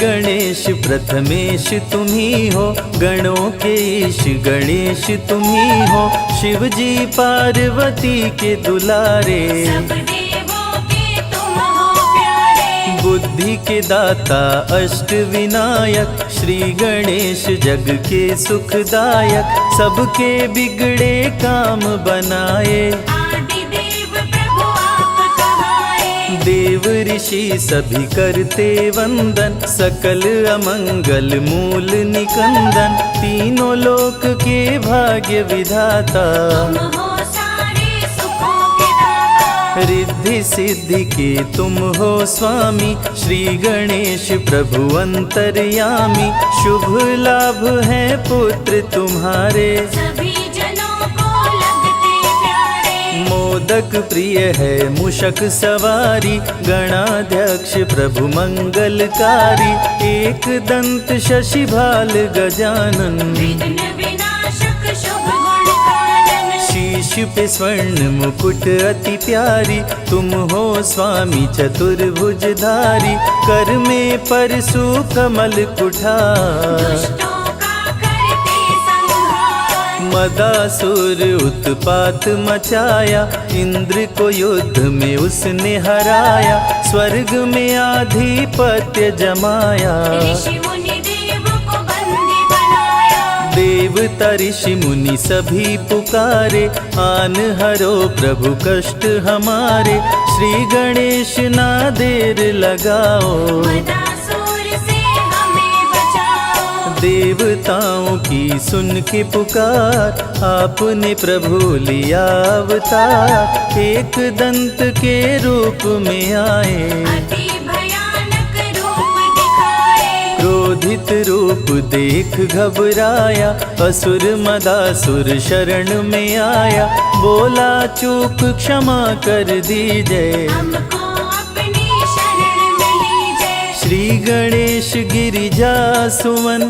गणेश प्रथमेश तुम्ही हो, गणों के ईश गणेश तुम्ही हो। शिव जी पार्वती के दुलारे, सब देवों के तुम हो प्यारे। बुद्धि के दाता अष्ट विनायक, श्री गणेश जग के सुखदायक। सबके बिगड़े काम बनाए, आदि देव प्रभु आप कहाए। देव ऋषि सभी करते वंदन, सकल अमंगल मूल निकंदन। तीनों लोक के भाग्य विधाता, तुम हो सारे सुखों के दाता। रिद्धि सिद्धि के तुम हो स्वामी, श्री गणेश प्रभु अंतर्यामी। शुभ लाभ है पुत्र तुम्हारे, सभी जनों को लगते प्यारे। मोदक प्रिय है मूषक सवारी, गणाध्यक्ष प्रभु मंगलकारी। एक दंत शशि भाल गजानन, विघ्न विनाशक शुभ गुण कानन। शीश पे स्वर्ण मुकुट अति प्यारी, तुम हो स्वामी चतुर्भुजधारी। कर में परशु कमल कुठार, दुष्टों का करते संहार। मदासुर उत्पात मचाया, इंद्र को युद्ध में उसने हराया। स्वर्ग में आधिपत्य जमाया, ऋषि मुनि देव को बंदी बनाया। देवता ऋषि मुनि सभी पुकारे। आन हरो प्रभु कष्ट हमारे, श्री गणेश ना देर लगाओ। मदासुर से हमें बचाओ। देवताओं की सुन के पुकार, आपने प्रभु लिया अवतार। एक दंत के रूप में आए, अति भयानक रूप दिखाए। क्रोधित रूप देख घबराया। असुर मदासुर शरण में आया, बोला चूक क्षमा कर दीजिए। हमको अपनी शरण में लीजिए। श्री गणेश गिरिजा सुवन,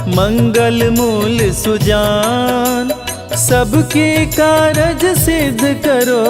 मंगल मूल सुजान। सबके कारज सिद्ध करो,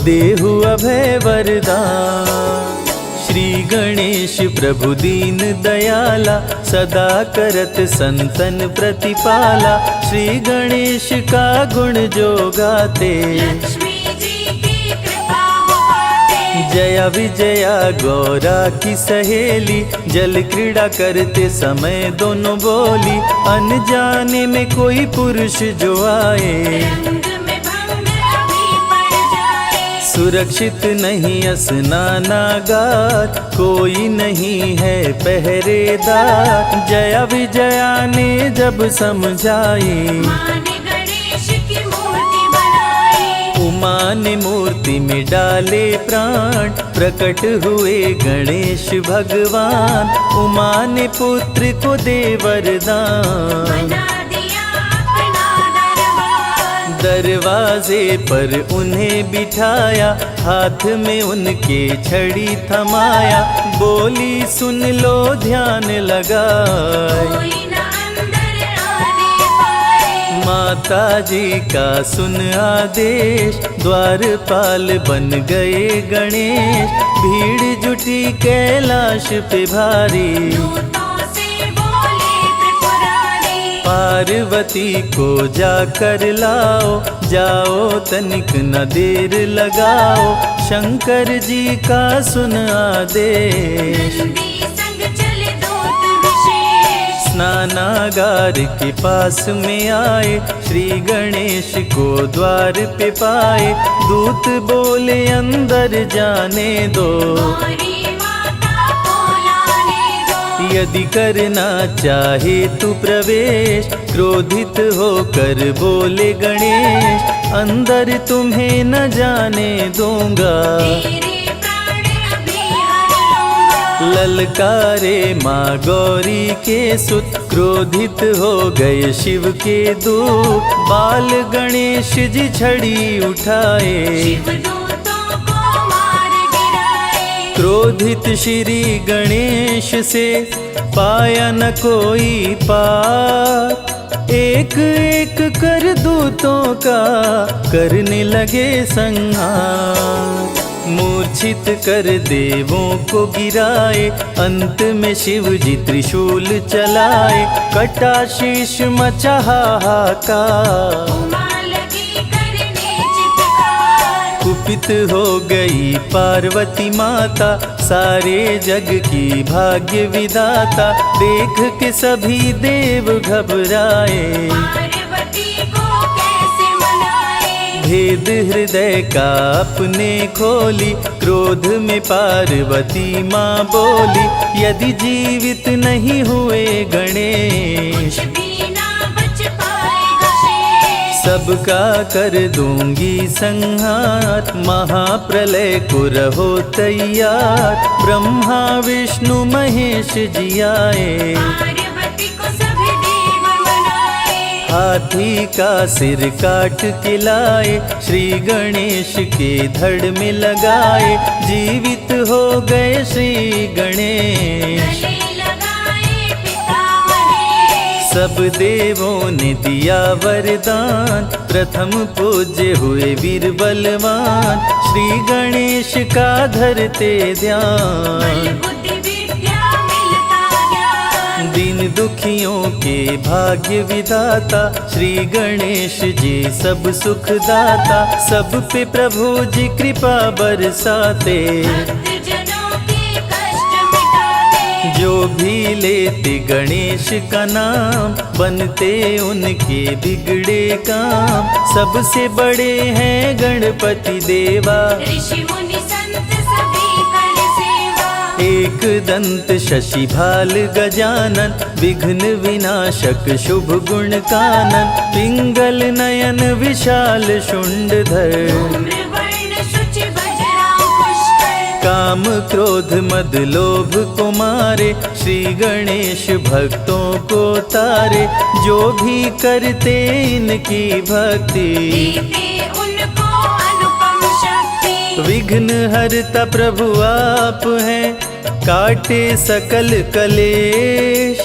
देहु अभय वरदान। श्री गणेश प्रभु दीन दयाला, सदा करत संतन प्रतिपाला। श्री गणेश का गुण जो गाते, लक्ष्मी जी की कृपा हो पाते। जया विजया गौरा की सहेली, जल क्रीड़ा करते समय दोनों बोली। अनजाने में कोई पुरुष जो आए, रंग में भंग अभी पड़ जाए। सुरक्षित नहीं स्नानागार, कोई नहीं है पहरेदार। जया विजया ने जब समझाई, माँ ने गणेश की मूर्ति बनाई। उमा ने मूर्ति में डाले प्राण, प्रकट हुए गणेश भगवान। उमा ने पुत्र को दे वरदान, बना दिया अपना दरबार। दरवाजे पर उन्हें बिठाया। हाथ में उनके छड़ी थमाया, बोली सुन लो ध्यान लगाए। कोई न अंदर आने पाए। माता जी का सुन आदेश, द्वारपाल बन गए गणेश। भीड़ जुटी कैलाश पे भारी, दूतों से बोले त्रिपुरारी। पार्वती को जाकर लाओ, जाओ तनिक न देर लगाओ। शंकर जी का सुन आदेश, नंदी संग चले दूत विशेष। स्नानागार के पास में आए, श्री गणेश को द्वार पे पाए। दूत बोले अंदर जाने दो, गौरी माता को लाने दो। यदि करना चाहे तू प्रवेश। क्रोधित होकर बोले गणेश, अंदर तुम्हें न जाने दूंगा। तेरे प्राण अभी हर लूंगा। ललकारे माँ गौरी के सुत, क्रोधित हो गए शिव के दूत। बाल गणेश जी छड़ी उठाए, शिव दूतों को मार गिराए। क्रोधित श्री गणेश से पाया न कोई पार। एक एक कर दूतों का करने लगे संहार। मूर्छित कर देवों को गिराए, अंत में शिव जी त्रिशूल चलाए, कटा शीश मचा हाहाकार। उमा लगी करने चित्कार, कुपित हो गई पार्वती माता, सारे जग की भाग्य विधाता, देख के सभी देव घबराए। पार्वती को कैसे मनाए, भेद हृदय का अपने खोली, क्रोध में पार्वती माँ बोली, यदि जीवित नहीं हुए गणेश, कुछ भी ना बच पाएगा शेष। सबका कर दूंगी संहार, महाप्रलय को रहो तैयार। ब्रह्मा विष्णु महेश जी आए, पार्वती को सभी देव मनाए, हाथी का सिर काट के लाए, श्री गणेश के धड़ में लगाए, जीवित हो गए श्री गणेश। गले लगाए पिता महेश, सब देवों ने दिया वरदान, प्रथम पूज्य हुए वीर बलवान, श्री गणेश का धरते बल ध्यान। बुद्धि विद्या मिलता ज्ञान, दीन दुखियों के भाग्य विधाता, श्री गणेश जी सब सुख दाता, सब पे प्रभु जी कृपा बरसाते। भक्तजनों के कष्ट मिटाते, जो भी लेते गणेश का नाम, बनते उनके बिगड़े काम। सबसे बड़े हैं गणपति देवा, ऋषि मुनि संत सभी कर सेवा। एक दंत शशि भाल गजानन, विघ्न विनाशक शुभ गुण कानन, पिंगल नयन विशाल शुंडधर। धूम्र वर्ण शुचि बजराम पुष्कर, काम क्रोध मद लोभ को मारे, श्री गणेश भक्तों को तारे। जो भी करते इनकी भक्ति, देते उनको अनुपम शक्ति। विघ्न हरता प्रभु आप हैं, काटे सकल कलेश,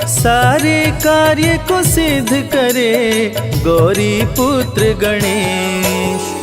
सारे कार्य को सिद्ध करे गौरी पुत्र गणेश।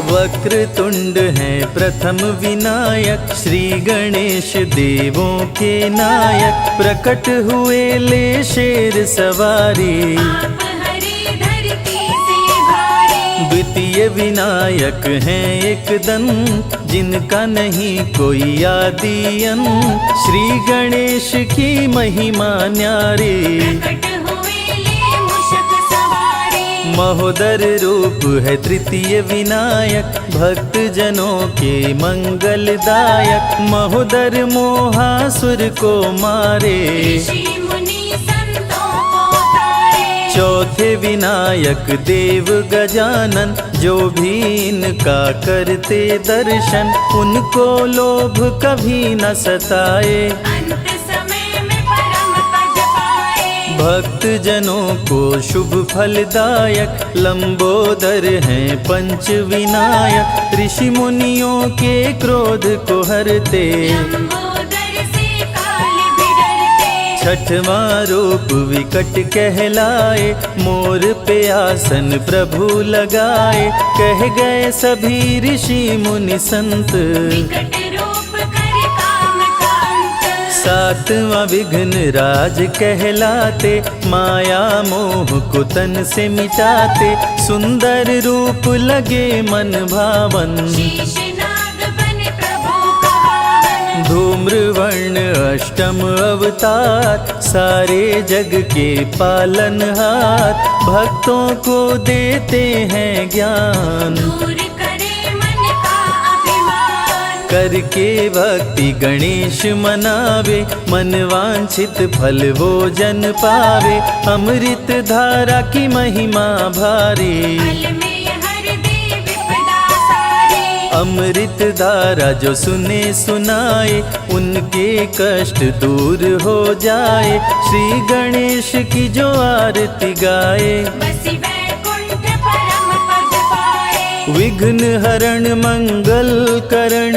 वक्र तुंड है प्रथम विनायक, श्री गणेश देवों के नायक। प्रकट हुए ले शेर सवारी, आप हरे धरती से भारी। द्वितीय विनायक हैं एक दंत, जिनका नहीं कोई आदि अंत। श्री गणेश की महिमा न्यारी, प्रकट हुए ले मूषक सवारी। महोदर रूप है तृतीय विनायक, भक्त जनों के मंगलदायक। महोदर मोहासुर को मारे, ऋषि मुनि संतों को तारे। चौथे विनायक देव गजानन, जो भी इनका करते दर्शन, उनको लोभ कभी न सताए। अंत समय में परम पद पाए, भक्त जनों को शुभ फलदायक, लंबोदर हैं पंच विनायक। ऋषि मुनियों के क्रोध को हरते, लंबोदर से काल भी डरते। छठवां रूप विकट कहलाए, मोर पे आसन प्रभु लगाए। कह गए सभी ऋषि मुनि संत, विकट रूप कर काम का अंत। सातवां विघ्न राज कहलाते, माया मोह को तन से मिटाते। सुंदर रूप लगे मन भावन, शेषनाग बने प्रभु का वाहन। धूम्र वर्ण अष्टम अवतार, सारे जग के पालनहार। भक्तों को देते हैं ज्ञान, दूर करे मन का अभिमान। करके भक्ति गणेश मनावे। मन वांछित फल वो जन पावे, अमृत धारा की महिमा भारी। फल में हर दे विपदा सारी। अमृत धारा जो सुने सुनाए, उनके कष्ट दूर हो जाए। श्री गणेश की जो आरती गाए, बसी वैकुंठ परम पद पाए। विघ्न हरण मंगल करण,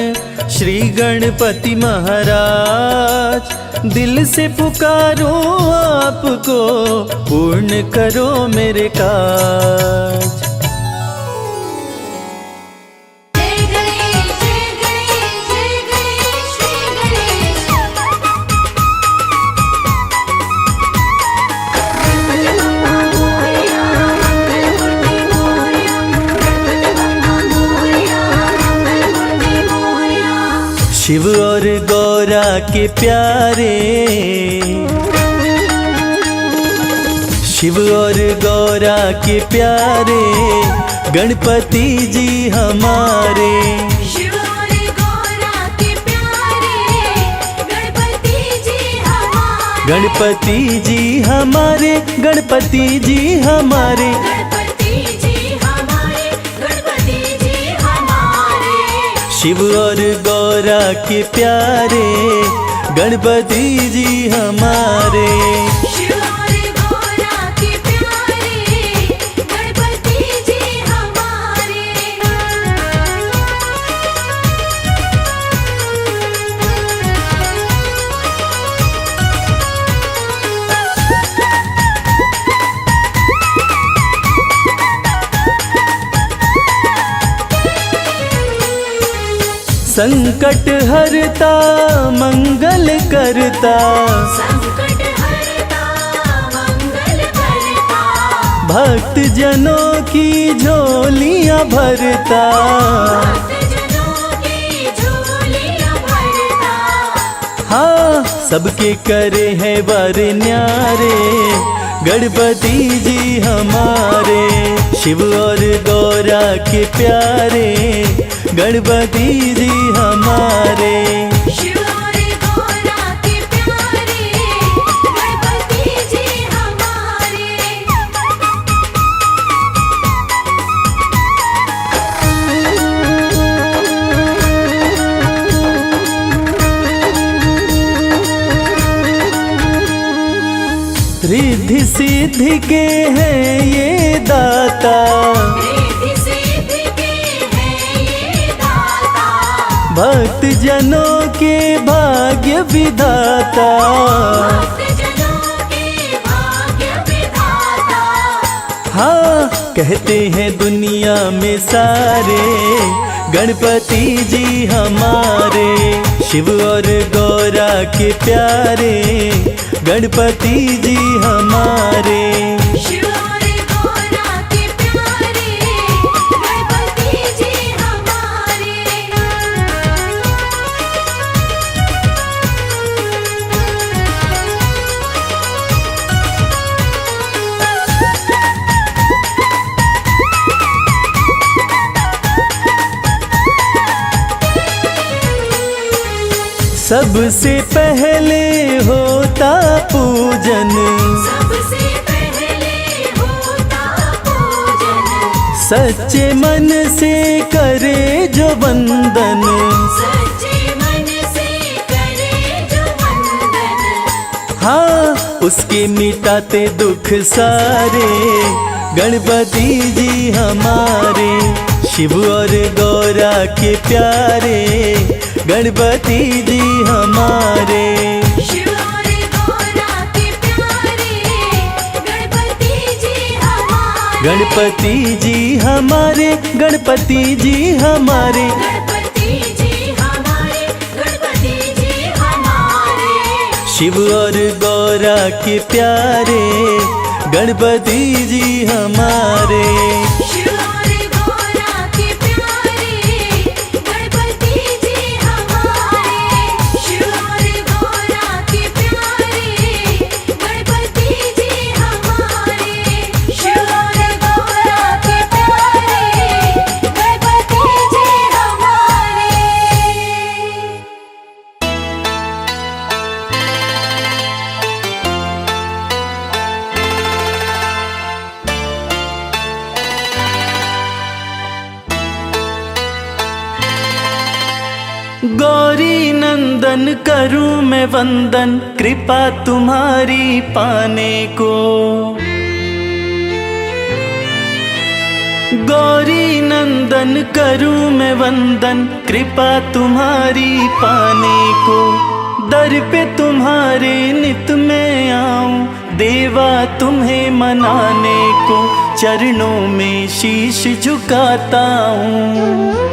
श्री गणपति महाराज। दिल से पुकारो आपको, पूर्ण करो मेरे काज। जय गणेश जय गणेश शिव और गौरा के प्यारे, शिव और गौरा के प्यारे गणपति जी हमारे। शिव और गौरा के प्यारे गणपति जी हमारे। गणपति जी हमारे, गणपति जी हमारे, गणपति जी हमारे, गणपति जी हमारे। शिव और गौरा के प्यारे गणपति जी हमारे। शिव और गौरा के प्यारे गणपति जी हमारे। संकट हरता मंगल करता, संकट हरता मंगल करता। भक्त जनों की झोलियां भरता। भक्तजनों की झोलियां भरता। हाँ, सबके करे हैं वर न्यारे गणपति जी हमारे। शिव और गौरा के प्यारे गणपति जी हमारे। शिव और गौरा के प्यारे गणपति जी हमारे। रिद्धि सिद्धि के हैं ये दाता, रिद्धि सिद्धि के हैं ये दाता। भक्त जनों के भाग्य विधाता। भक्तजनों के भाग्य विधाता। हाँ, कहते हैं दुनिया में सारे गणपति जी हमारे। शिव और गौरा के प्यारे गणपति जी हमारे। शिव और गौरा के प्यारे गणपति जी हमारे। सबसे पहले होता पूजन, सबसे पहले होता पूजन। सच्चे मन से करे जो वंदन। सच्चे मन से करे जो वंदन। हाँ, उसके मिटाते दुख सारे गणपति जी हमारे। शिव और गौरा के प्यारे गणपति जी हमारे। शिव और गौरा के प्यारे गणपति जी हमारे। गणपति जी हमारे, गणपति जी हमारे। गणपति जी हमारे, गणपति जी हमारे। शिव और गौरा के प्यारे गणपति जी हमारे। शिव और गौरा के प्यारे गणपति जी हमारे। शिव और गौरा के प्यारे गणपति जी हमारे। शिव और गौरा के प्यारे गणपति जी हमारे। गौरी नंदन करूं मैं वंदन, कृपा तुम्हारी पाने को। गौरी नंदन करूं मैं वंदन, कृपा तुम्हारी पाने को। दर पे तुम्हारे नित में आऊं, देवा तुम्हें मनाने को। चरणों में शीश झुकाता हूँ,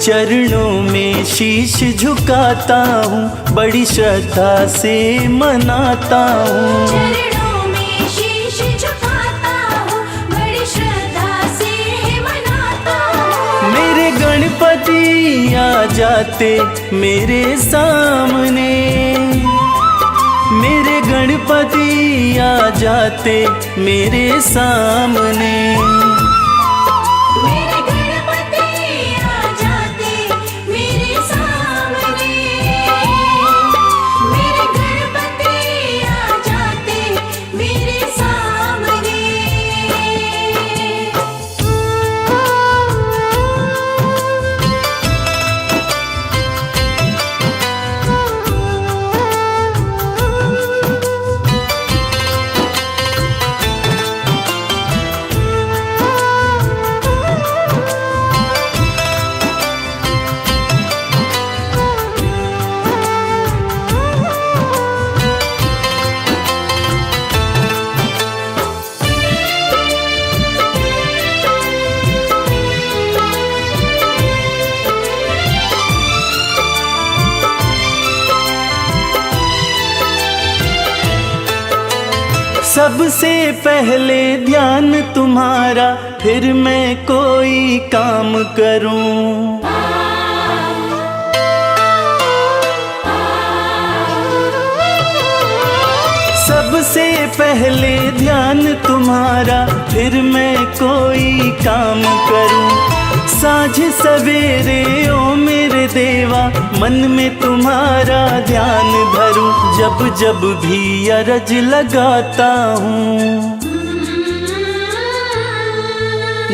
चरणों में शीश झुकाता हूँ, बड़ी श्रद्धा से मनाता हूँ। चरणों में शीश झुकाता हूँ, बड़ी श्रद्धा से मनाता हूँ। मेरे गणपति आ जाते मेरे सामने, मेरे गणपति आ जाते मेरे सामने। मेरे गणपति आ जाते मेरे सामने, मेरे गणपति आ जाते मेरे सामने। सबसे पहले ध्यान तुम्हारा, फिर मैं कोई काम करूं। सबसे पहले ध्यान तुम्हारा, फिर मैं कोई काम करूं। साँझ सवेरे ओ मेरे देवा, मन में तुम्हारा ध्यान धरूं। जब जब भी अरज लगाता हूँ,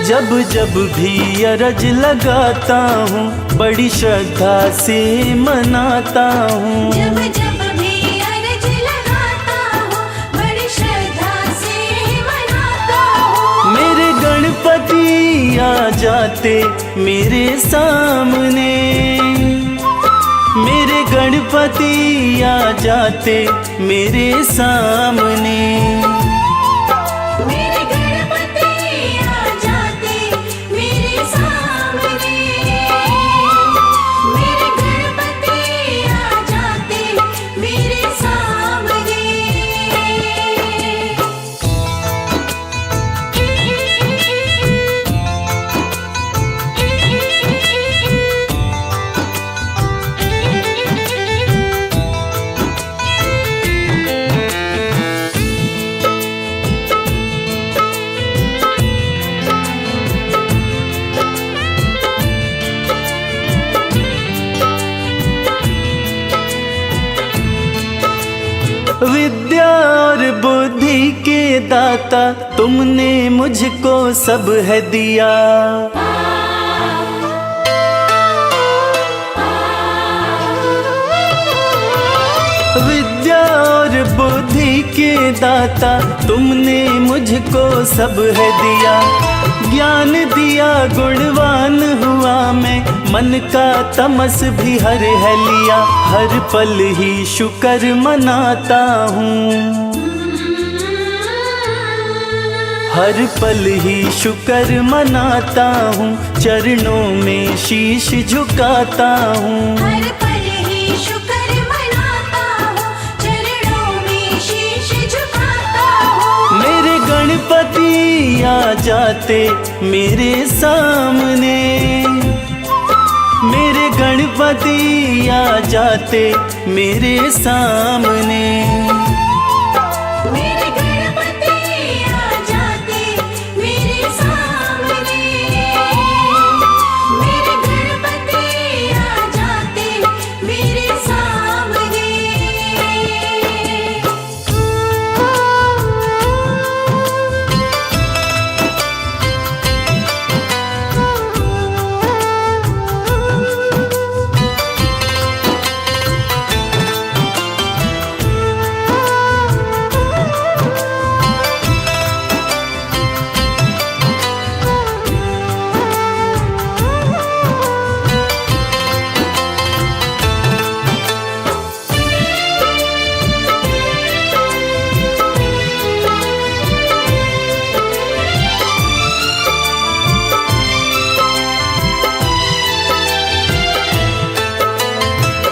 जब जब भी अरज लगाता हूँ, बड़ी श्रद्धा से मनाता हूँ। जब जब भी अर्ज लगाता हूँ, बड़ी श्रद्धा से मनाता हूँ। मेरे गणपति आ जाते मेरे सामने, मेरे गणपति आ जाते मेरे सामने। मेरे गणपति आ जाते मेरे सामने, मेरे गणपति आ जाते मेरे सामने। विद्या और बुद्धि के दाता, तुमने मुझको सब है दिया। विद्या और बुद्धि के दाता, तुमने मुझको सब है दिया। ज्ञान दिया गुणवान हुआ मैं, मन का तमस भी हर है लिया। हर पल ही शुक्र मनाता हूँ, हर पल ही शुक्र मनाता हूँ। चरणों में शीश झुकाता हूँ। हर पल ही शुक्र मनाता हूँ, चरणों में शीश झुकाता हूँ। मेरे गणपति आ जाते मेरे सामने, मेरे गणपति आ जाते मेरे सामने। मेरे गणपति आ जाते मेरे सामने, मेरे गणपति आ जाते मेरे सामने।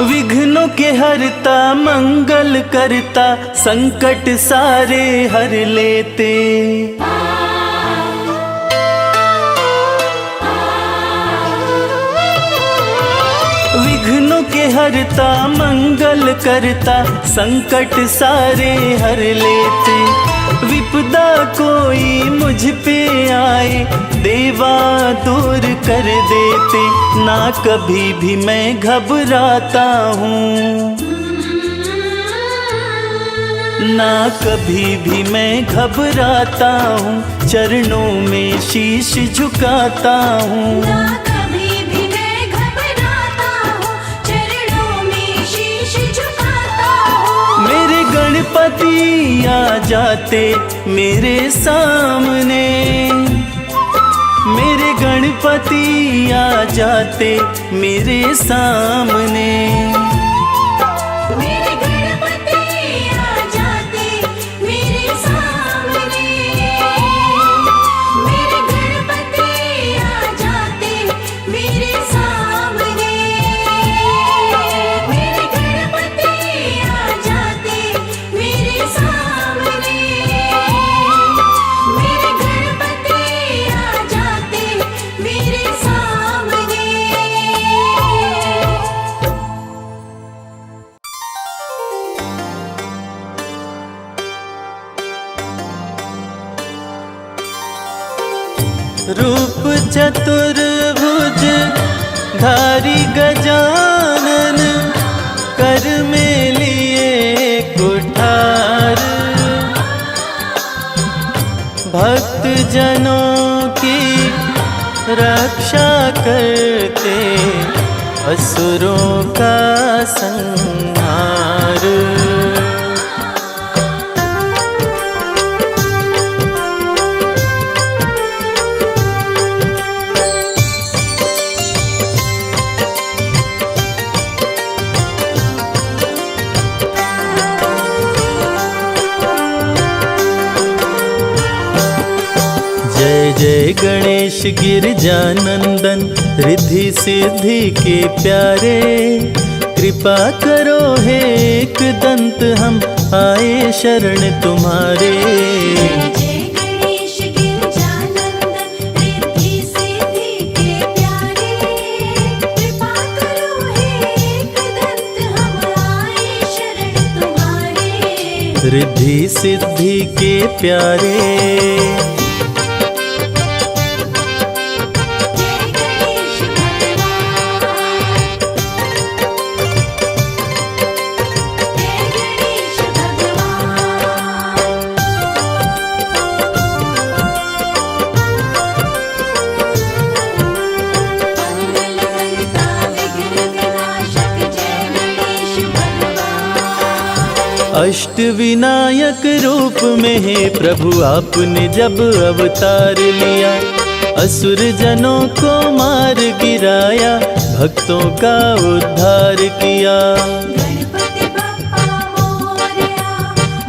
विघ्नों के हरता मंगल करता, संकट सारे हर लेते। के हरता मंगल करता, संकट सारे हर लेते। विपदा कोई मुझ पे आए, देवा दूर कर देते। ना कभी भी मैं घबराता हूँ, ना कभी भी मैं घबराता हूँ, चरणों में शीश झुकाता हूँ। ना कभी भी मैं घबराता हूँ, चरणों में शीश झुकाता हूँ। मेरे गणपति आ जाते मेरे सामने, मेरे गणपति आ जाते मेरे सामने। मेरे गणपति आ जाते मेरे सामने, मेरे गणपति आ जाते मेरे सामने, मेरे गणपति आ जाते मेरे सामने, मेरे गणपति आ जाते मेरे सामने। रूप चतुर्भुज धारी गजानन, कर में लिए कुठार। भक्त जनों की रक्षा करते, असुरों का संहार। जय जय गणेश गिरजानंदन, रिद्धि सिद्धि के प्यारे। कृपा करो हे एक दंत, हम आए शरण तुम्हारे। जय गणेश गिरजानंदन, रिद्धि सिद्धि के प्यारे। कृपा करो हे एकदंत, हम आए शरण तुम्हारे। रिद्धि सिद्धि के प्यारे। जय गणेश भगवान, जय गणेश भगवान। मंगलकर्ता विघ्न विनाशक, जय गणेश भगवान। अष्ट विनायक रूप में है प्रभु आपने जब अवतार लिया। असुर जनों को मार गिराया, भक्तों का उद्धार किया। गणपति बप्पा मोरया,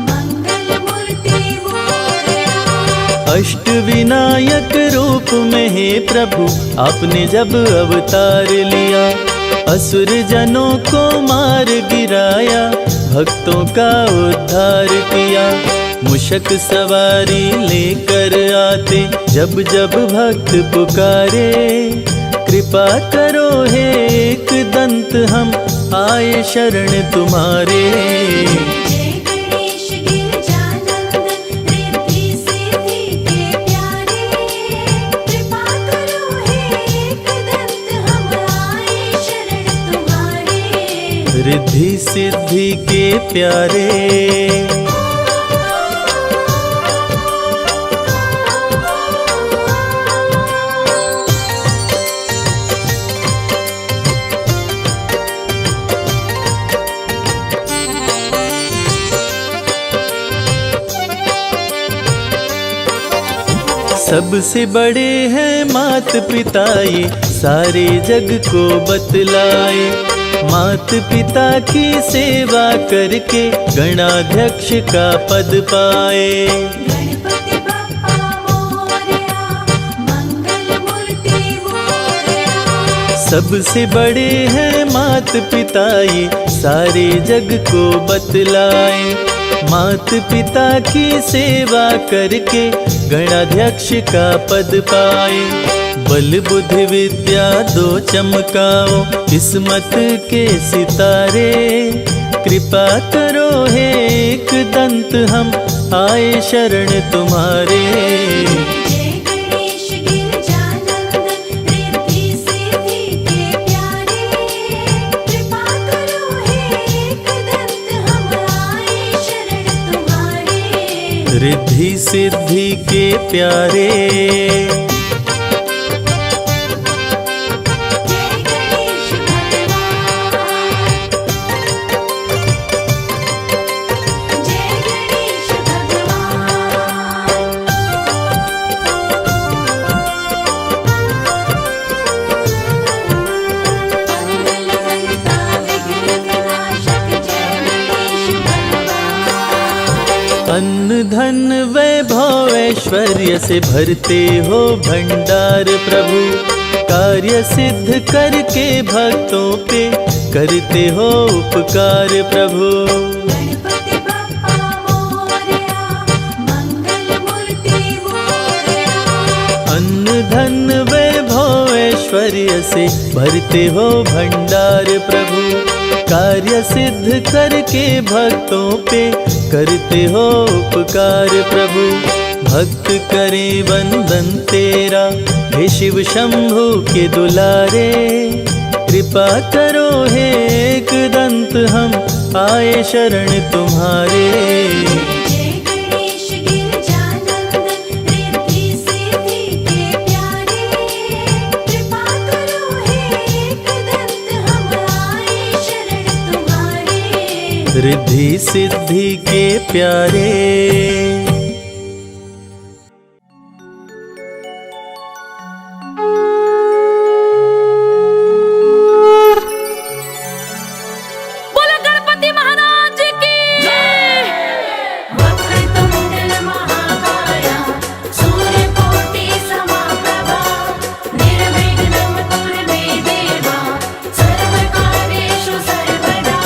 मंगल मूर्ति मोरया। अष्ट विनायक रूप में है प्रभु आपने जब अवतार लिया। असुर जनों को मार गिराया, भक्तों का उद्धार किया। मूषक सवारी लेकर आते, जब जब भक्त पुकारे। कृपा करो हे एक दंत, हम आए शरण तुम्हारे। जय गणेश गिरजानंदन, रिद्धि सिद्धि के प्यारे। कृपा करो हे एकदंत, हम आए शरण तुम्हारे। रिद्धि सिद्धि के प्यारे। सबसे बड़े हैं मात पिता, ये सारे जग को बतलाए। मात पिता की सेवा करके गणाध्यक्ष का पद पाए। गणपति बप्पा मोरया, मंगल मूर्ति मोरया। सबसे बड़े हैं मात पिता, ये सारे जग को बतलाए। मात पिता की सेवा करके गणाध्यक्ष का पद पाए। बल बुद्धि विद्या दो चमकाओ किस्मत के सितारे। कृपा करो हे एक दंत हम आए शरण तुम्हारे। जय गणेश गिरजानंदन रिद्धि सिद्धि के प्यारे। कृपा करो हे एक दंत हम आए शरण तुम्हारे। रिद्धि सिद्धि के प्यारे। अन्न धन वैभव ऐश्वर्य से भरते हो भंडार प्रभु। कार्य सिद्ध करके भक्तों पे करते हो उपकार प्रभु। गणपति बप्पा मोरया मंगल मूर्ति मोरया। अन्न धन वैभव ऐश्वर्य से भरते हो भंडार प्रभु। कार्य सिद्ध करके भक्तों पे करते हो उपकार प्रभु। भक्त करे वंदन तेरा हे शिव शंभु के दुलारे। कृपा करो हे एक दंत हम आए शरण तुम्हारे। जय गणेश गिरजानंदन रिद्धि सिद्धि के प्यारे। कृपा करो हे एक दंत हम आए शरण तुम्हारे। रिद्धि सिद्धि के प्यारे। बोलो गणपति महाराज की वक्रतुंड महाकाय सूर्यकोटि समप्रभा। निर्विघ्नं कुरु मे देव सर्वकार्येषु सर्वदा।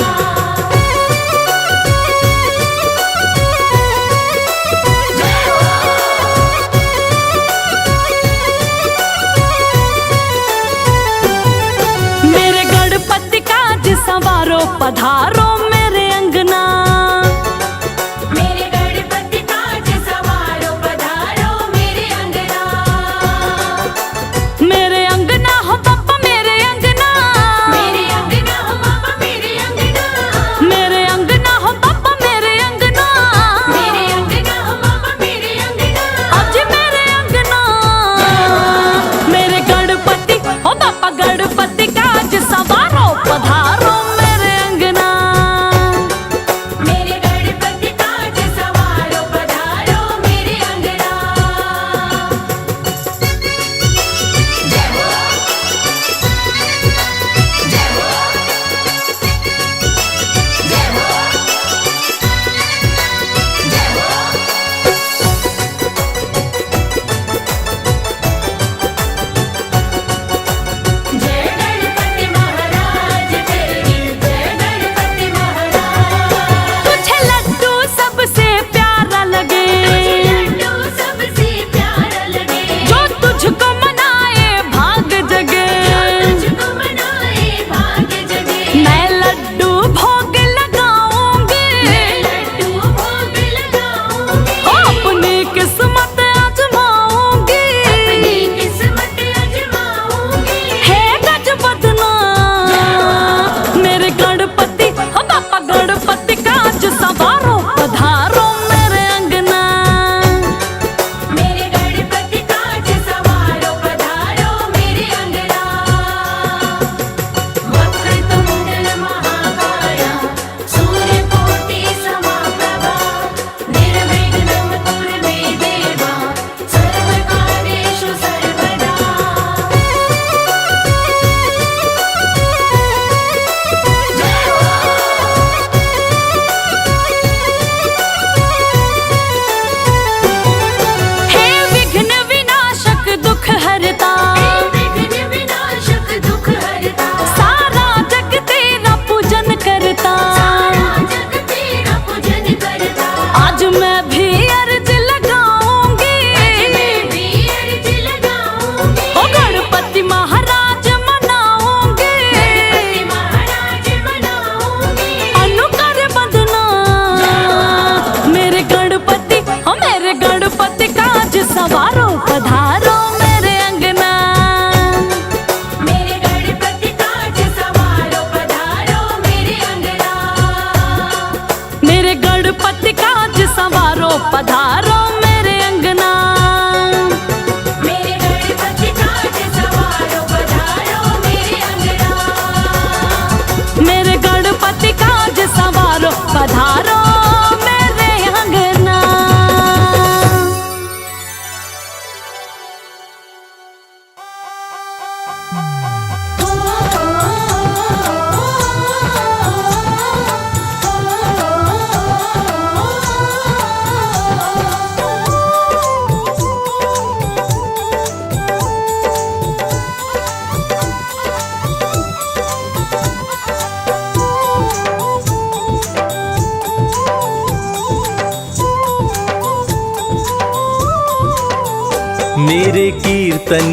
मेरे कीर्तन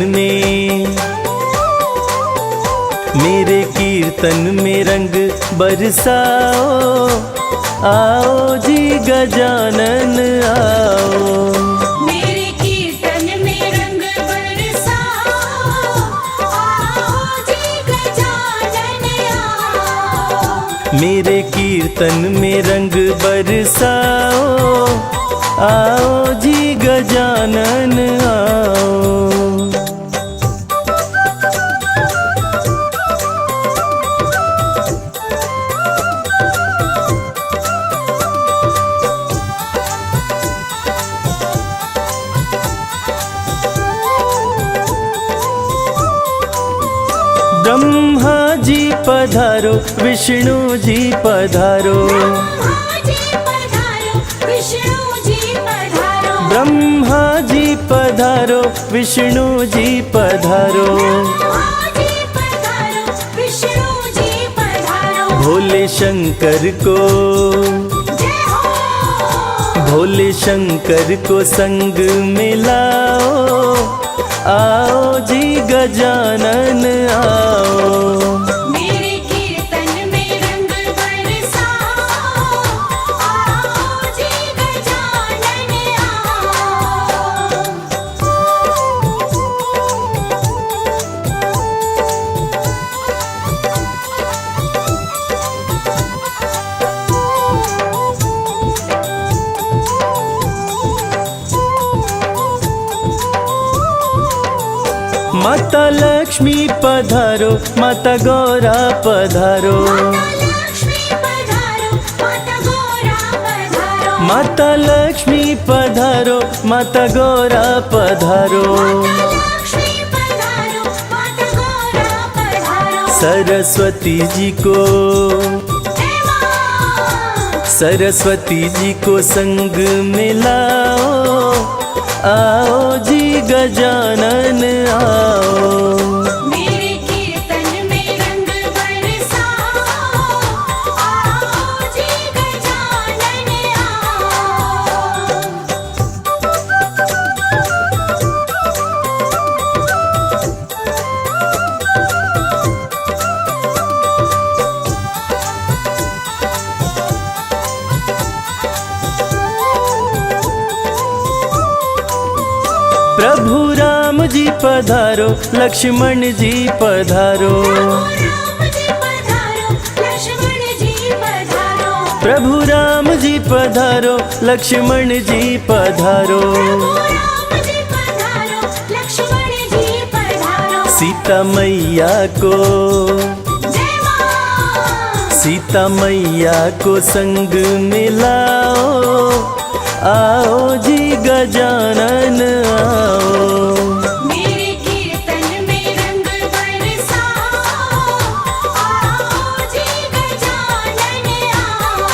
में रंग बरसाओ, आओ जी गजानन आओ। मेरे कीर्तन में रंग बरसाओ, आओ जी गजानन आओ। मेरे कीर्तन में रंग बरसाओ, आओ जी गजानन आओ। ब्रह्मा जी पधारो, विष्णु जी पधारो, ब्रह्मा जी पधारो, विष्णु जी पधारो। ब्रह्मा जी पधारो, विष्णु जी पधारो। ब्रह्मा जी पधारो, विष्णु जी पधारो। भोले शंकर को, जय हो। भोले शंकर को संग मिलाओ, आओ जी गजानन आओ। मेरे कीर्तन में रंग बरसाओ, आओ जी गजानन आओ। माता लक्ष्मी पधारो, माता गौरा पधारो, माता लक्ष्मी पधारो, माता गौरा पधारो। माता लक्ष्मी पधारो, माता गौरा पधारो। माता लक्ष्मी पधारो, माता गौरा पधारो। सरस्वती जी को, जय मां। सरस्वती जी को संग मिलाओ, आओ जी गजानन आओ। मेरे कीर्तन में रंग बरसाओ, आओ जी गजानन आओ। प्रभु राम जी पधारो, लक्ष्मण जी पधारो, राम जी पधारो, लक्ष्मण जी पधारो। प्रभु राम जी पधारो, लक्ष्मण जी पधारो। राम जी पधारो, लक्ष्मण जी पधारो। सीता मैया को, जय मां। सीता मैया को संग मिलाओ, आओ जी गजानन आओ। मेरे कीर्तन में रंग बरसाओ, आओ जी गजानन आओ।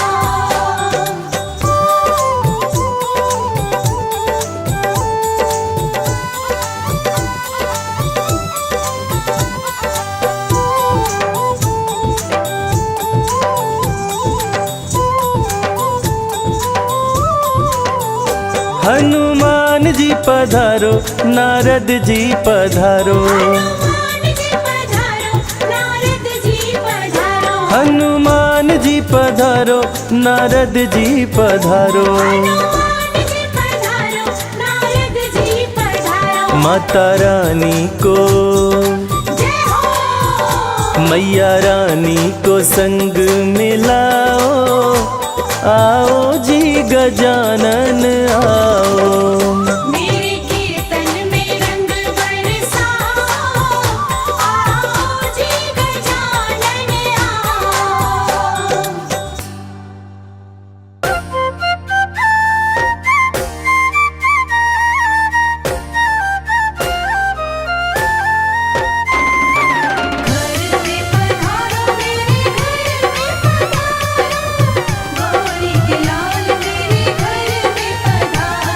हनुमान जी पधारो, नारद जी पधारो, हनुमान जी पधारो, नारद जी पधारो। हनुमान जी पधारो, नारद जी पधारो। हनुमान जी पधारो, नारद जी पधारो। माता रानी को, जय हो। मैया रानी को संग मिलाओ, आओ जी गजानन आओ। मेरे कीर्तन में रंग बरसाओ, आओ जी गजानन आओ। घर में पधारो, मेरे घर में पधारो, गौरी के लाल मेरे घर में पधारो।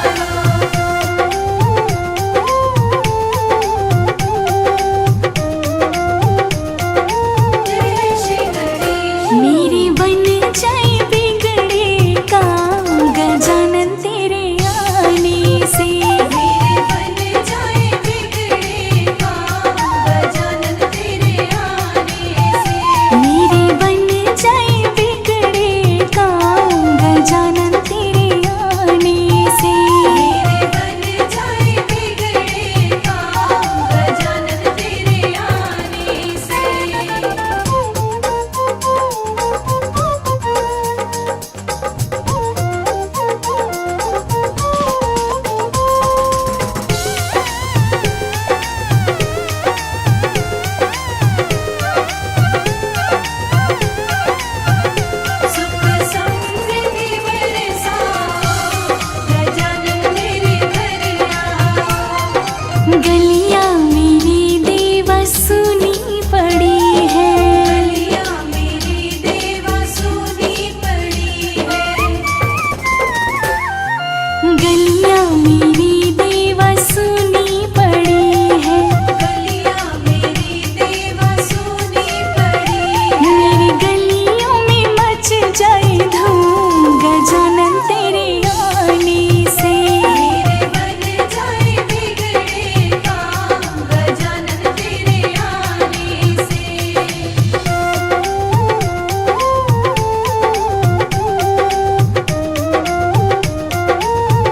गलियां मेरी देवा सुनी पड़ी है, गलियां मेरी देवा सुनी पड़ी है, गलियां मेरी देवा सुनी पड़ी है, गलियां मेरी देवा सुनी पड़ी है। मेरी गलियों में मच जाए धूम गजानन तेरे आने से, मेरे बन जाए बिगड़े काम गजानन तेरे आने से।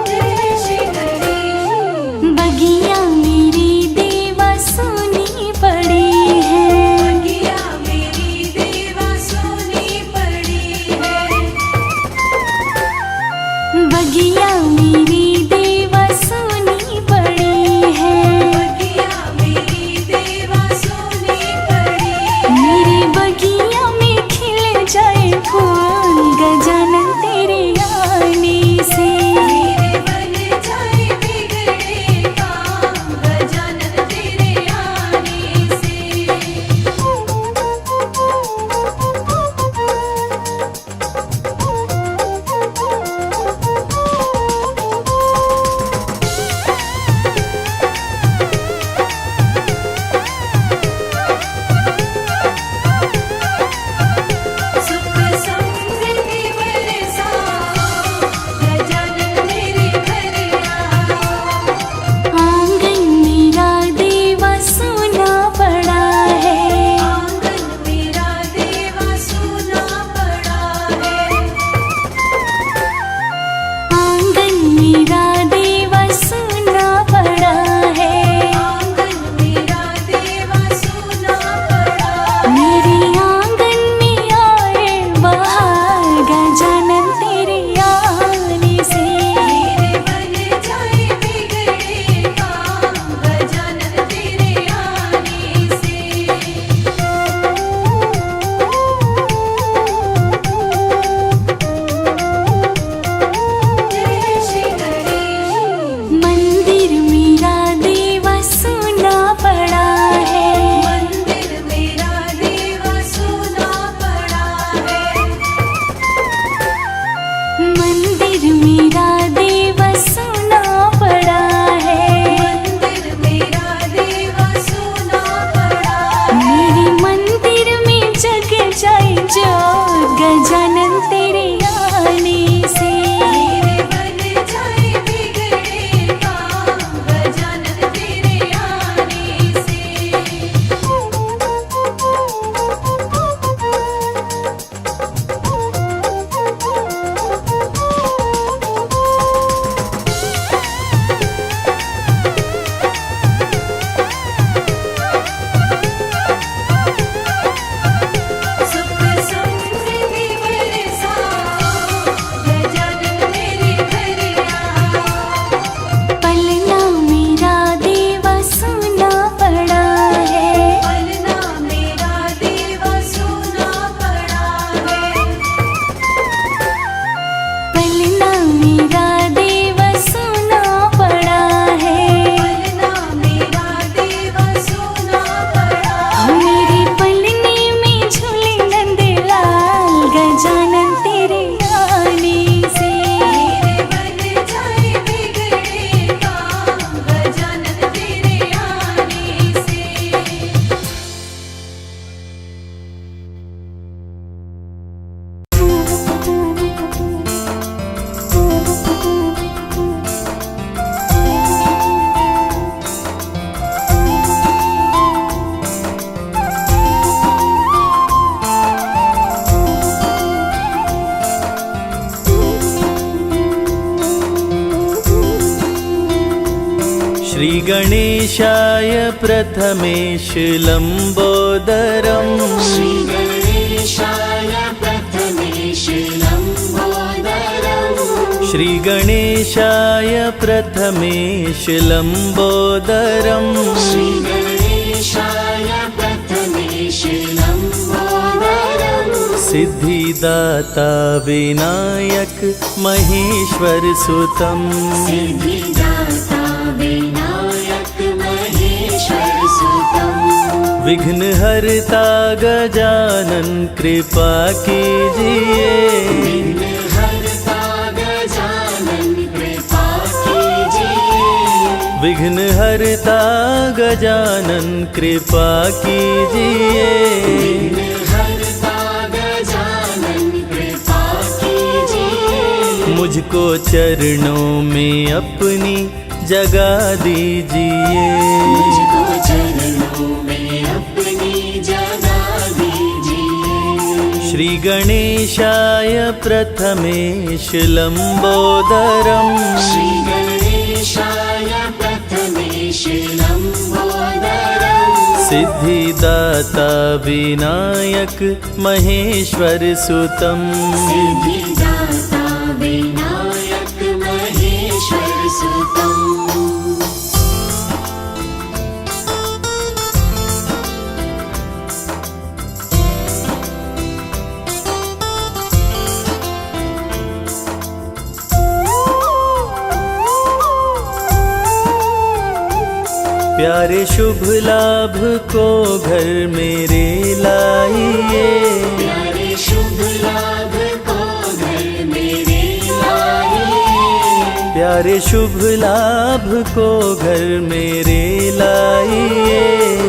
जय श्री गणेश। बगियां मेरी देवा सुनी पड़ी है, बगिया मेरी देवा सुनी पड़ी है, बगियां मेरी देवा सुनी पड़ी है, बगिया मेरी देवा सुनी पड़ी है। मेरी बगिया में खिल जाए फूल गजानन तेरे आने से, मेरे बन जाए बिगड़े काम गजानन तेरे आने से। सुख समृद्धि बरसाओ गजानन मेरे घर आओ। आंगन मेरा देवा सुना पड़ा है, आंगन मेरा देवा सुना पड़ा है, आंगन मेरा देवा सुना पड़ा है, आंगन मेरा देवा सुना पड़ा है। मेरे आंगन में आए बहार गजानन तेरे आने से, मेरे बन जाए बिगड़े काम गजानन तेरे आने से। जय श्री गणेश। मंदिर मेरा देवा सुना पड़ा है, मंदिर मेरा देवा सुना पड़ा है, मंदिर मेरा देवा सुना पड़ा है, मंदिर मेरा देवा सुना पड़ा है। मेरे मंदिर में जग जाए जोत गजानन तेरे आने से, मेरे बन जाए बिगड़े काम गजानन तेरे आने से। सुख समृद्धि बरसाओ गजानन मेरे घर आओ। पलना मेरा देवा सुना पड़ा है, पलना मेरा देवा सुना पड़ा है, पलना मेरा देवा सुना पड़ा है, पलना मेरा देवा सुना पड़ा है। मेरे पलने में झूले नंदलाल गजानन तेरे आने से, मेरे बन जाए बिगड़े काम गजानन तेरे आने से। श्री गणेशाय प्रथमेश लंबोदरम् गणेशाय प्रथमेश लम्बोदरम् श्री गणेशाय प्रथमेश लंबोदरम् गणेशाय प्रथमेश लम्बोदरम् सिद्धिदाता विनायक महेश्वर सुतम् सिद्धिदाता विनायक महेश्वर विघ्न हरता गजानन कृपा कीजिए। हरता गजानन कृपा कीजिए। विघ्न हरता गजानन कृपा कीजिए। हरता गजानन कृपा कीजिए। मुझको चरणों में अपनी जगा दीजिए। मुझको चरणों में अपनी जगा दीजिए। श्री गणेशाय प्रथमेश लंबोदरम। श्री गणेशाय प्रथमेश लंबोदरम। सिद्धिदाता विनायक महेश्वर सुतम। सिद्धिदाता विनायक महेश्वर सुतम। प्यारे शुभ लाभ को घर मेरे लाइए। प्यारे शुभ लाभ को घर मेरे लाइए। प्यारे शुभ लाभ को घर मेरे लाइए।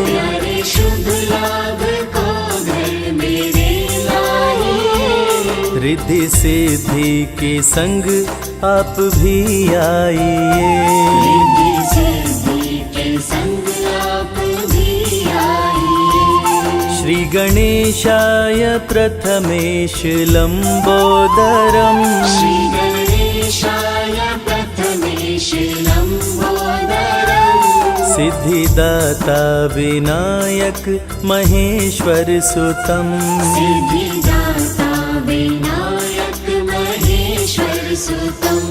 प्यारे शुभ लाभ को घर मेरे लाइए। रिद्धि सिद्धि के संग आप भी आइए। रिद्धि सिद्धि के संग आप भी आइए। श्री गणेशाय प्रथमेश लंबोदरम। श्री गणेशाय प्रथमेश लंबोदरम। सिद्धिदाता विनायक महेश्वर सुतम। सिद्धिदाता विनायक महेश्वर सुतम।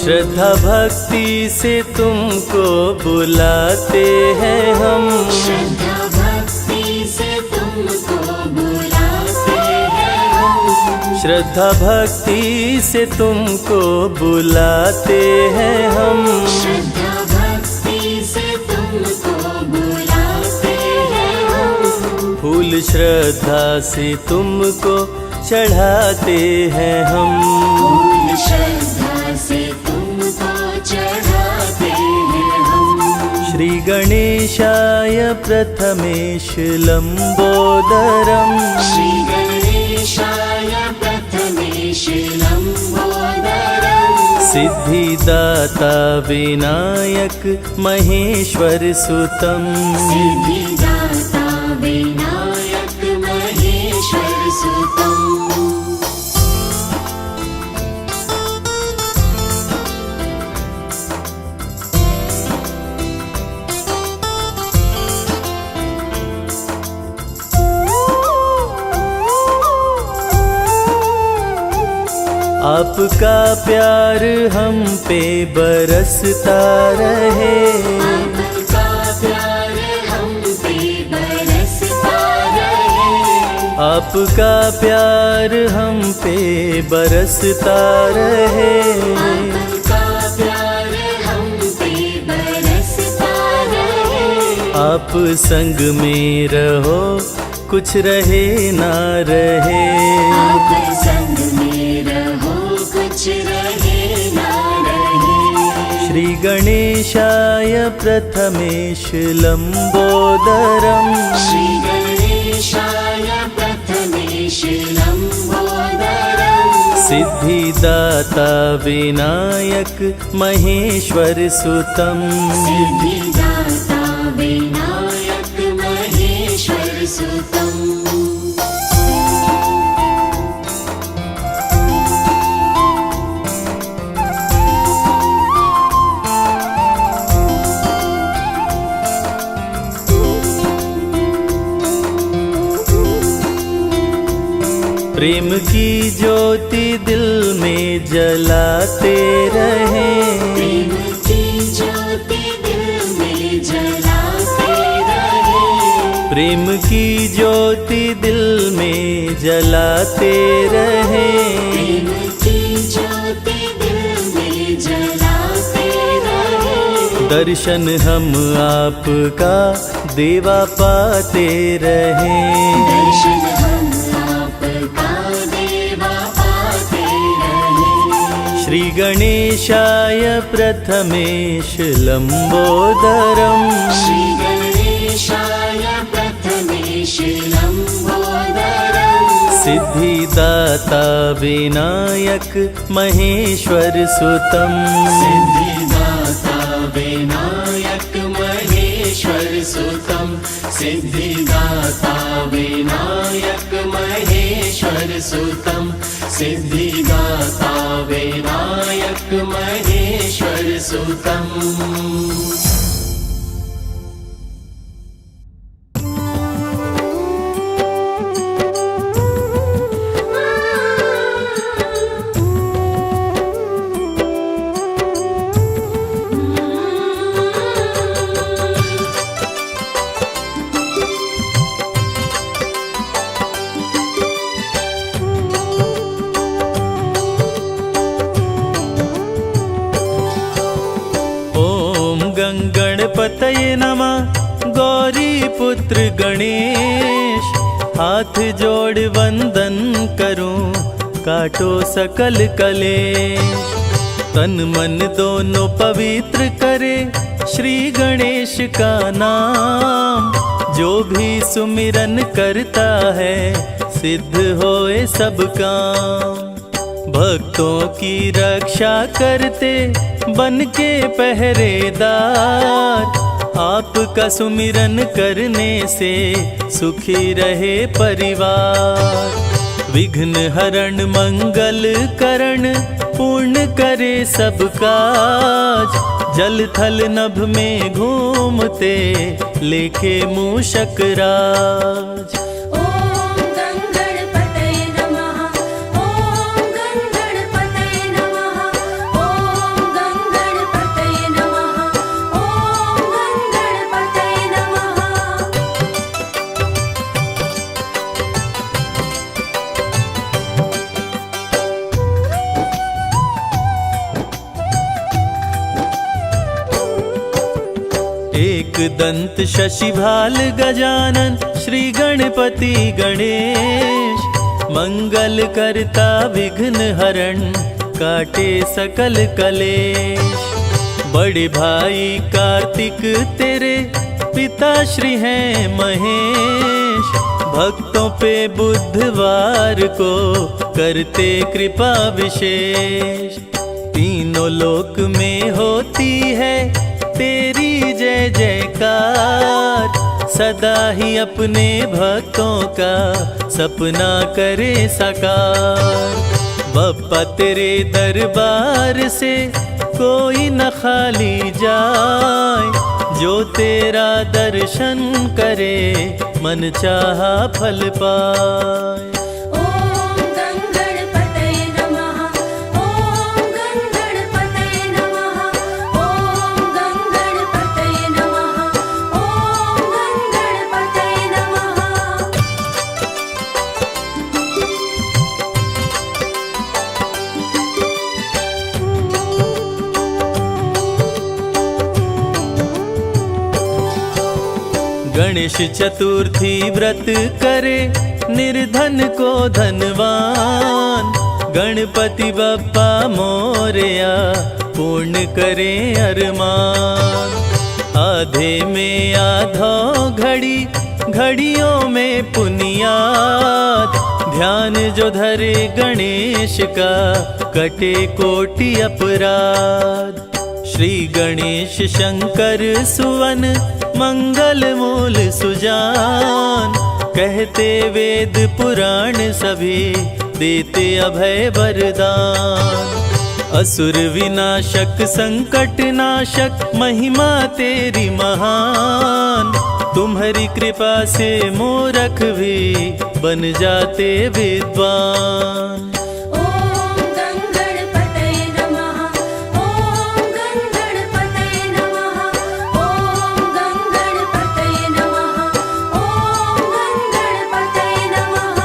श्रद्धा भक्ति से तुमको बुलाते हैं हम। श्रद्धा भक्ति से तुमको बुलाते हैं हम। श्रद्धा भक्ति से तुमको बुलाते हैं हम। श्रद्धा भक्ति से तुमको बुलाते हैं हम। फूल श्रद्धा से तुमको चढ़ाते हैं हम। फूल श्रद्धा से तुमको चढ़ाते हैं हम। श्री गणेशाय प्रथमेश लंबोदरम। श्री गणेशाय प्रथमेश लंबोदरम। सिद्धिदाता विनायक महेश्वर सुतम। सिद्धिदाता विनायक महेश्वर सुतम। आपका प्यार हम पे बरसता रहे। आपका प्यार हम पे बरसता रहे। आपका प्यार हम पे बरसता रहे। आपका प्यार हम पे बरसता रहे। आप संग में रहो कुछ रहे ना रहे। आप संग में रहो कुछ रहे ना रहे। श्री गणेशाय प्रथमेश लंबोदरम। श्री गणेशाय प्रथमेश लंबोदरम। सिद्धिदाता विनायक महेश्वर सुतम। सिद्धिदाता विनायक महेश्वर सुतम। प्रेम की ज्योति दिल में जलाते रहे। प्रेम की ज्योति दिल में जलाते जलाते रहें। प्रेम की ज्योति दिल में जलाते रहे। दर्शन हम आपका देवा पाते रहें। दर्शन हम आपका देवा पाते रहे। श्री गणेशाय प्रथमेश लंबोदरम। श्री गणेशाय प्रथमेश लंबोदरम। सिद्धिदाता विनायक महेश्वर सुतम। सिद्धिदाता विनायक महेश्वर सुतम। सिद्धिदाता विनायक महेश्वर सुतम। सिद्धिदाता विनायक महेश्वर सुतम। गणपतये नमः। गौरी पुत्र गणेश, हाथ जोड़ वंदन करूं, काटो सकल कलेश। तन मन दोनों पवित्र करे श्री गणेश का नाम। जो भी सुमिरन करता है सिद्ध होए सब काम। भक्तों की रक्षा करते बन के पहरेदार। आपका सुमिरन करने से सुखी रहे परिवार। विघ्न हरण मंगल करण पूर्ण करे सब काज। जल थल नभ में घूमते लेके मूषक राज। ॐ गणपतये नमः। ॐ गणपतये नमः। ॐ गणपतये नमः। ॐ गणपतये नमः। एक दंत शशिभाल गजानन श्री गणपति गणेश। मंगल करता विघ्न हरण काटे सकल कलेश। बड़े भाई कार्तिक तेरे पिता श्री हैं महेश। भक्तों पे बुधवार को करते कृपा विशेष। तीनों लोक में होती है तेरी जय जयकार। सदा ही अपने भक्तों का सपना करे साकार। बप्पा तेरे दरबार से कोई न खाली जाए। जो तेरा दर्शन करे मन चाहा फल पाए। ॐ गणपतये नमः। ॐ गणपतये नमः। ॐ गणपतये नमः। ॐ गणपतये नमः। गणेश चतुर्थी व्रत करे निर्धन को धनवान। गणपति बप्पा मोरया पूर्ण करे अरमान। आधे में आधो घड़ी घड़ियों में पुनियाद। ध्यान जो धरे गणेश का कटे कोटि अपराध। श्री गणेश शंकर सुवन मंगल मूल सुजान। कहते वेद पुराण सभी देते अभय वरदान। असुर विनाशक संकट नाशक महिमा तेरी महान। तुम्हारी कृपा से मूर्ख भी बन जाते विद्वान। ॐ गणपतये नमः। ॐ गणपतये नमः। ॐ गणपतये नमः। ॐ गणपतये नमः।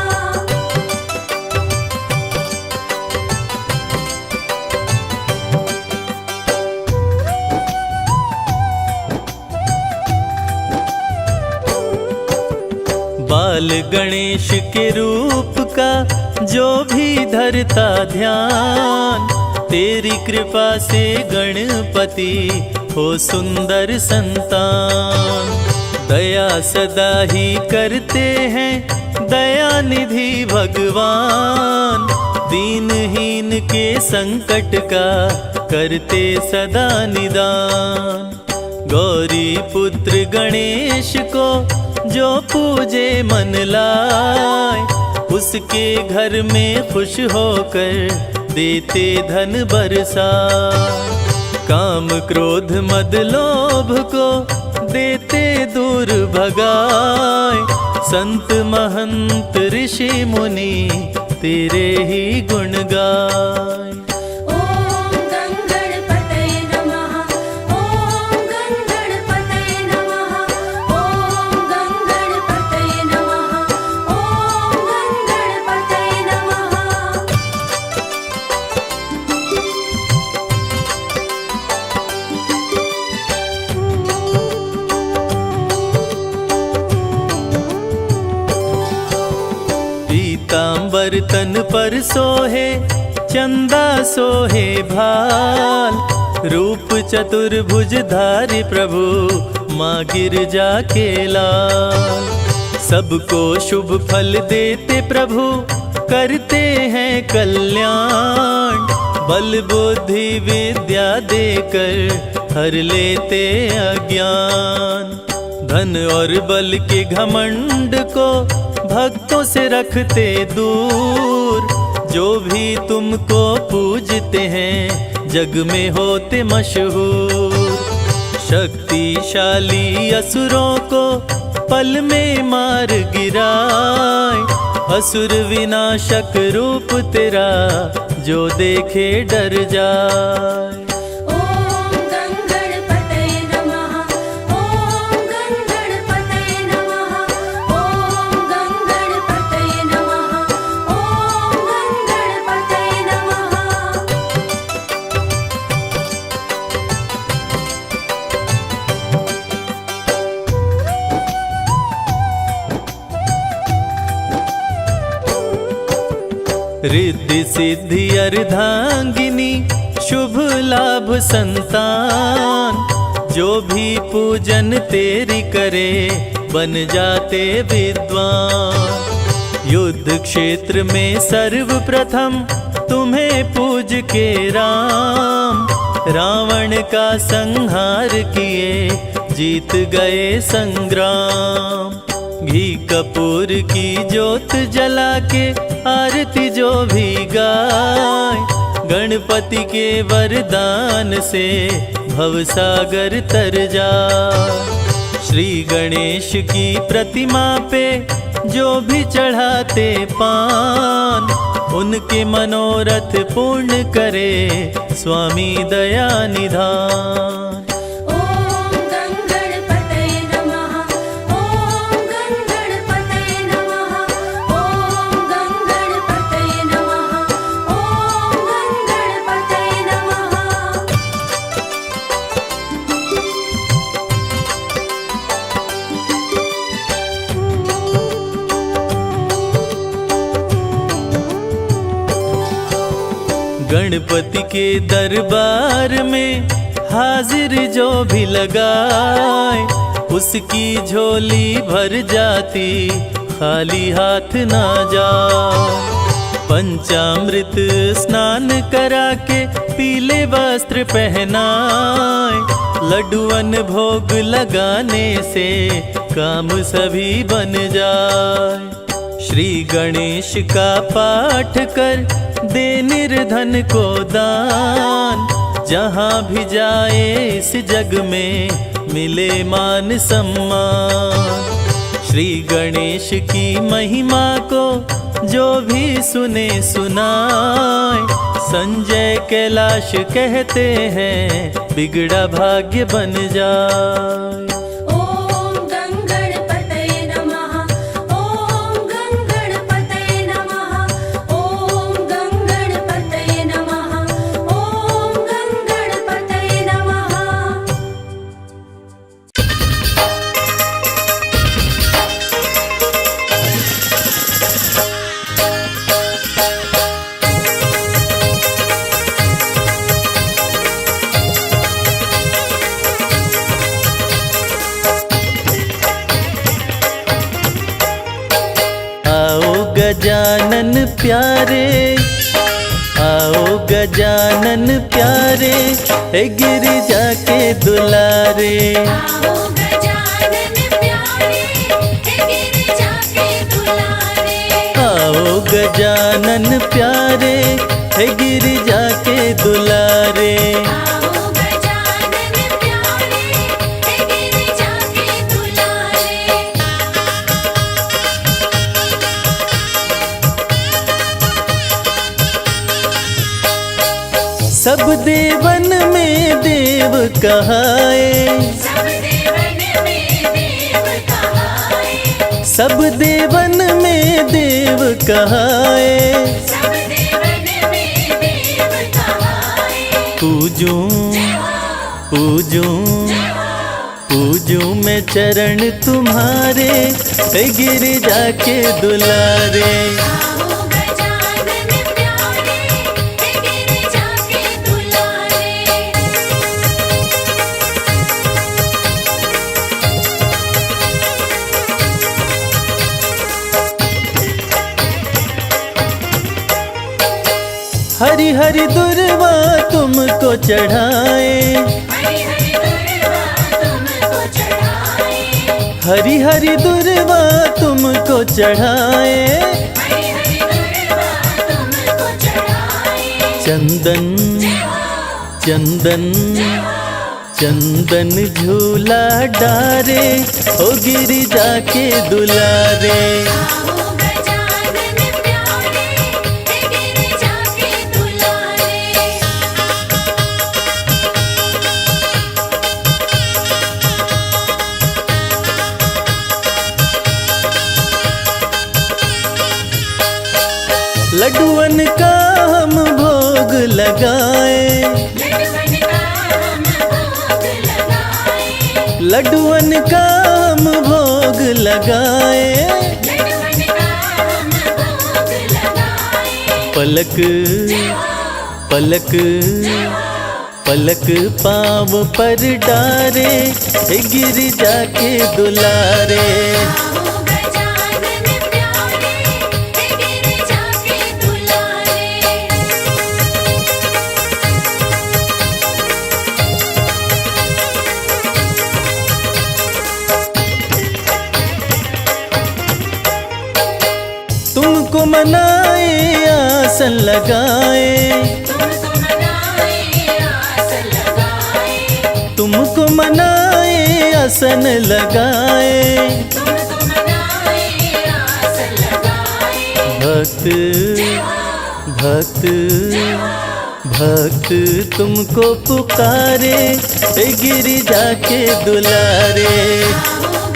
बाल गणेश के रूप का जो भी धरता ध्यान, तेरी कृपा से गणपति हो सुंदर संतान। दया सदा ही करते हैं दया निधि भगवान, दीनहीन के संकट का करते सदा निदान। गौरी पुत्र गणेश को जो पूजे मन लाए, उसके घर में खुश होकर देते धन बरसाए। काम क्रोध मद लोभ को देते दूर भगाए, संत महंत ऋषि मुनि तेरे ही गुण गाए। ॐ गङ्गणपतये नमः, ॐ गङ्गणपतये नमः, ॐ गङ्गणपतये नमः, ॐ गङ्गणपतये नमः। पीतांबर तन पर सोहे चंदा सोहे भाल, रूप चतुर्भुज धारी प्रभु माँ गिरजा के लाल। सबको शुभ फल देते प्रभु करते हैं कल्याण, बल बुद्धि विद्या देकर हर लेते अज्ञान। धन और बल के घमंड को भक्तों से रखते दूर, जो भी तुमको पूजते हैं जग में होते मशहूर। शक्तिशाली असुरों को पल में मार गिराए, असुर विनाशक रूप तेरा जो देखे डर जाए। ॐ गङ्गणपतये नमः, ॐ गङ्गणपतये नमः, ॐ गङ्गणपतये नमः, ॐ गङ्गणपतये नमः। रिद्धि सिद्धि अर्धांगिनी शुभ लाभ संतान, जो भी पूजन तेरी करे बन जाते विद्वान। युद्ध क्षेत्र में सर्वप्रथम तुम्हें पूज के राम, रावण का संहार किए जीत गए संग्राम। घी कपूर की जोत जला के आरती जो भी गाए, गणपति के वरदान से भवसागर तर जाए। श्री गणेश की प्रतिमा पे जो भी चढ़ाते पान, उनके मनोरथ पूर्ण करे स्वामी दया निधान। ॐ गङ्गणपतये नमः, ॐ गङ्गणपतये नमः, ॐ गङ्गणपतये नमः, ॐ गङ्गणपतये नमः। गणपति के दरबार में हाजिर जो भी लगाए, उसकी झोली भर जाती खाली हाथ ना जाए। पंचामृत स्नान करा के पीले वस्त्र पहनाए, लड्डुअन भोग लगाने से काम सभी बन जाए। श्री गणेश का पाठ कर दे निर्धन को दान, जहाँ भी जाए इस जग में मिले मान सम्मान। श्री गणेश की महिमा को जो भी सुने सुनाए, संजय कैलाश कहते हैं बिगड़ा भाग्य बन जाए। ॐ गङ्गणपतये नमः, ॐ गङ्गणपतये नमः, ॐ गङ्गणपतये नमः, ॐ गङ्गणपतये नमः। प्यारे, आओ गजानन प्यारे, हे गिरिजा के दुलारे। आओ गजानन प्यारे, हे गिरिजा के दुलारे। आओ गजानन प्यारे, हे गिरिजा के दुलारे। आओ गजानन प्यारे, हे गिरिजा के दुलारे। सब देवन में देव कहाए, सब देवन में देव कहाए। सब देवन में देव कहाए। सब देवन में देव कहाए। पूजूं पूजूं पूजूं मैं चरण तुम्हारे, हे गिरिजा के दुलारे। आओ गजानन प्यारे, हे गिरिजा के दुलारे। हरि हरि दुर्वा तुमको चढ़ाए, हरि हरि दुर्वा तुमको चढ़ाए। हरि हरि दुर्वा तुमको चढ़ाए। हरि हरि दुर्वा तुमको चढ़ाए। चंदन चंदन चंदन झूला डारे, ओ गिरिजा के दुलारे। आओ गजानन प्यारे, हे गिरिजा के दुलारे। लड्डुअन का हम भोग लगाए, लड्डुअन का हम भोग लगाए। लड्डुअन का हम भोग लगाए। लड्डुअन का हम भोग लगाए। पलक पलक पलक पाँव पर डारे, हे गिरिजा के दुलारे। आओ गजानन प्यारे, हे गिरिजा के दुलारे। तुमको मनाए आसन लगाए, तुमको मनाए आसन लगाए। तुमको मनाए आसन लगाए। तुमको मनाए आसन लगाए। भक्त भक्त भक्त तुमको पुकारे, हे गिरिजा के दुलारे। आओ